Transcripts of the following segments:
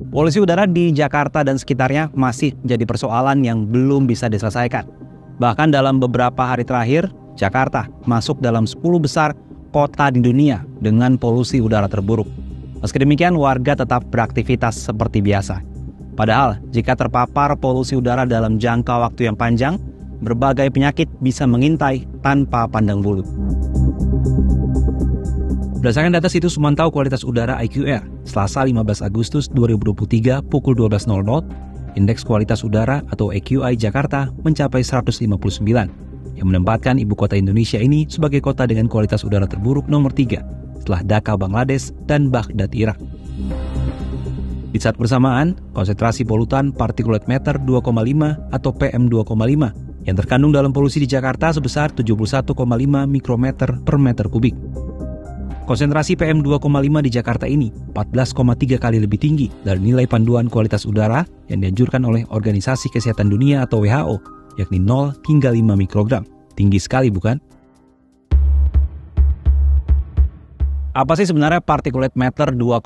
Polusi udara di Jakarta dan sekitarnya masih jadi persoalan yang belum bisa diselesaikan. Bahkan dalam beberapa hari terakhir, Jakarta masuk dalam 10 besar kota di dunia dengan polusi udara terburuk. Meski demikian, warga tetap beraktivitas seperti biasa. Padahal, jika terpapar polusi udara dalam jangka waktu yang panjang, berbagai penyakit bisa mengintai tanpa pandang bulu. Berdasarkan data situs memantau kualitas udara IQR, Selasa 15 Agustus 2023 pukul 12.00, indeks kualitas udara atau AQI Jakarta mencapai 159, yang menempatkan ibu kota Indonesia ini sebagai kota dengan kualitas udara terburuk nomor 3, setelah Dhaka Bangladesh dan Baghdad Irak. Di saat bersamaan, konsentrasi polutan particulate matter 2,5 atau PM2,5 yang terkandung dalam polusi di Jakarta sebesar 71,5 mikrometer per meter kubik. Konsentrasi PM2,5 di Jakarta ini 14,3 kali lebih tinggi dari nilai panduan kualitas udara yang dianjurkan oleh Organisasi Kesehatan Dunia atau WHO, yakni 0 hingga 5 mikrogram. Tinggi sekali, bukan? Apa sih sebenarnya particulate matter 2,5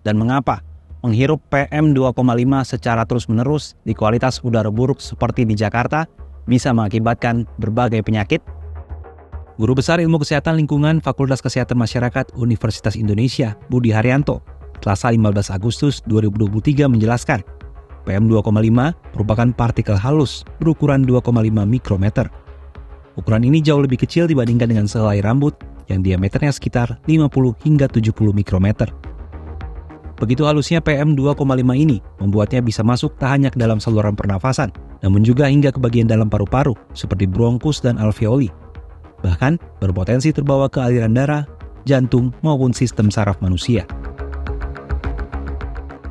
dan mengapa menghirup PM2,5 secara terus-menerus di kualitas udara buruk seperti di Jakarta bisa mengakibatkan berbagai penyakit? Guru Besar Ilmu Kesehatan Lingkungan Fakultas Kesehatan Masyarakat Universitas Indonesia, Budi Haryanto, Selasa 15 Agustus 2023 menjelaskan, PM2,5 merupakan partikel halus berukuran 2,5 mikrometer. Ukuran ini jauh lebih kecil dibandingkan dengan sehelai rambut yang diameternya sekitar 50 hingga 70 mikrometer. Begitu halusnya PM2,5 ini membuatnya bisa masuk tak hanya ke dalam saluran pernafasan, namun juga hingga ke bagian dalam paru-paru seperti bronkus dan alveoli. Bahkan berpotensi terbawa ke aliran darah, jantung maupun sistem saraf manusia.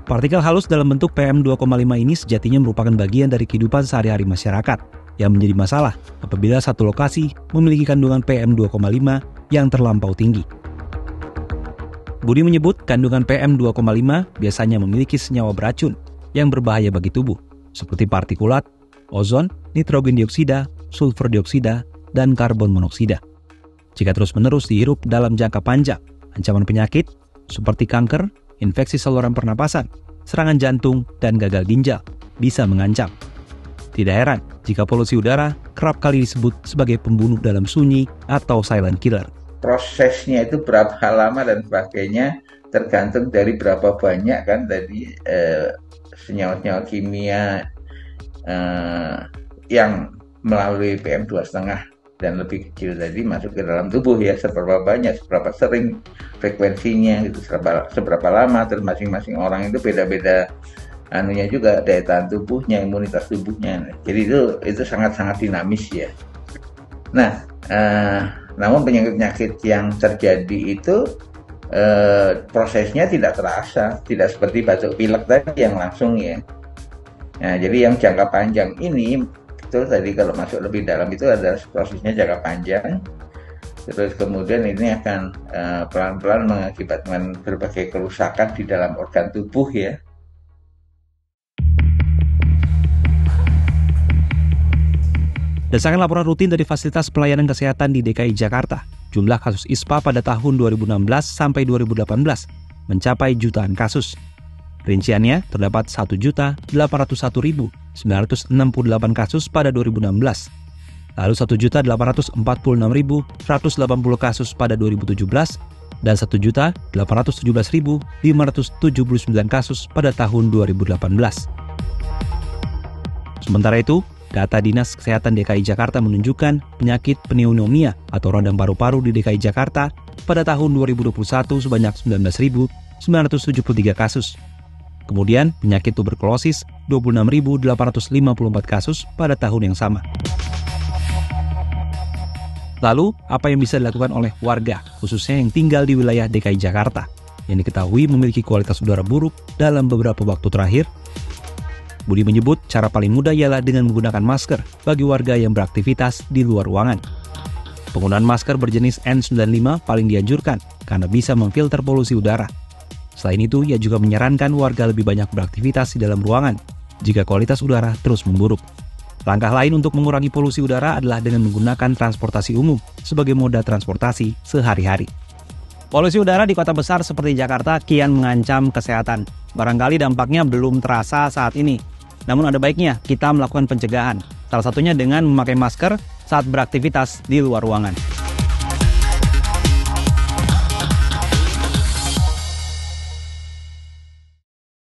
Partikel halus dalam bentuk PM2,5 ini sejatinya merupakan bagian dari kehidupan sehari-hari masyarakat yang menjadi masalah apabila satu lokasi memiliki kandungan PM2,5 yang terlampau tinggi. Budi menyebut kandungan PM2,5 biasanya memiliki senyawa beracun yang berbahaya bagi tubuh, seperti partikulat, ozon, nitrogen dioksida, sulfur dioksida, dan karbon monoksida. Jika terus-menerus dihirup dalam jangka panjang, ancaman penyakit seperti kanker, infeksi saluran pernapasan, serangan jantung, dan gagal ginjal bisa mengancam. Tidak heran jika polusi udara kerap kali disebut sebagai pembunuh dalam sunyi atau silent killer. Prosesnya itu berapa lama dan sebagainya tergantung dari berapa banyak kan tadi senyawa-senyawa kimia yang melalui PM2,5 dan lebih kecil tadi masuk ke dalam tubuh ya, seberapa banyak, seberapa sering, frekuensinya gitu, seberapa lama, terus masing-masing orang itu beda-beda anunya juga, daya tahan tubuhnya, imunitas tubuhnya. Jadi itu sangat-sangat dinamis ya. Nah, namun penyakit-penyakit yang terjadi itu prosesnya tidak terasa, tidak seperti batuk pilek tadi yang langsung ya. Nah, jadi yang jangka panjang ini itu tadi kalau masuk lebih dalam itu adalah prosesnya jangka panjang. Terus kemudian ini akan pelan-pelan mengakibatkan berbagai kerusakan di dalam organ tubuh ya. Berdasarkan laporan rutin dari Fasilitas Pelayanan Kesehatan di DKI Jakarta, jumlah kasus ISPA pada tahun 2016 sampai 2018 mencapai jutaan kasus. Rinciannya terdapat 1.801.968 kasus pada 2016, lalu 1.846.180 kasus pada 2017, dan 1.817.579 kasus pada tahun 2018. Sementara itu, data Dinas Kesehatan DKI Jakarta menunjukkan penyakit pneumonia atau radang paru-paru di DKI Jakarta pada tahun 2021 sebanyak 19.973 kasus. Kemudian penyakit tuberkulosis 26.854 kasus pada tahun yang sama. Lalu, apa yang bisa dilakukan oleh warga, khususnya yang tinggal di wilayah DKI Jakarta, yang diketahui memiliki kualitas udara buruk dalam beberapa waktu terakhir? Budi menyebut cara paling mudah ialah dengan menggunakan masker bagi warga yang beraktivitas di luar ruangan. Penggunaan masker berjenis N95 paling dianjurkan karena bisa memfilter polusi udara. Selain itu, ia juga menyarankan warga lebih banyak beraktivitas di dalam ruangan jika kualitas udara terus memburuk. Langkah lain untuk mengurangi polusi udara adalah dengan menggunakan transportasi umum sebagai moda transportasi sehari-hari. Polusi udara di kota besar seperti Jakarta kian mengancam kesehatan. Barangkali dampaknya belum terasa saat ini. Namun ada baiknya kita melakukan pencegahan. Salah satunya dengan memakai masker saat beraktivitas di luar ruangan.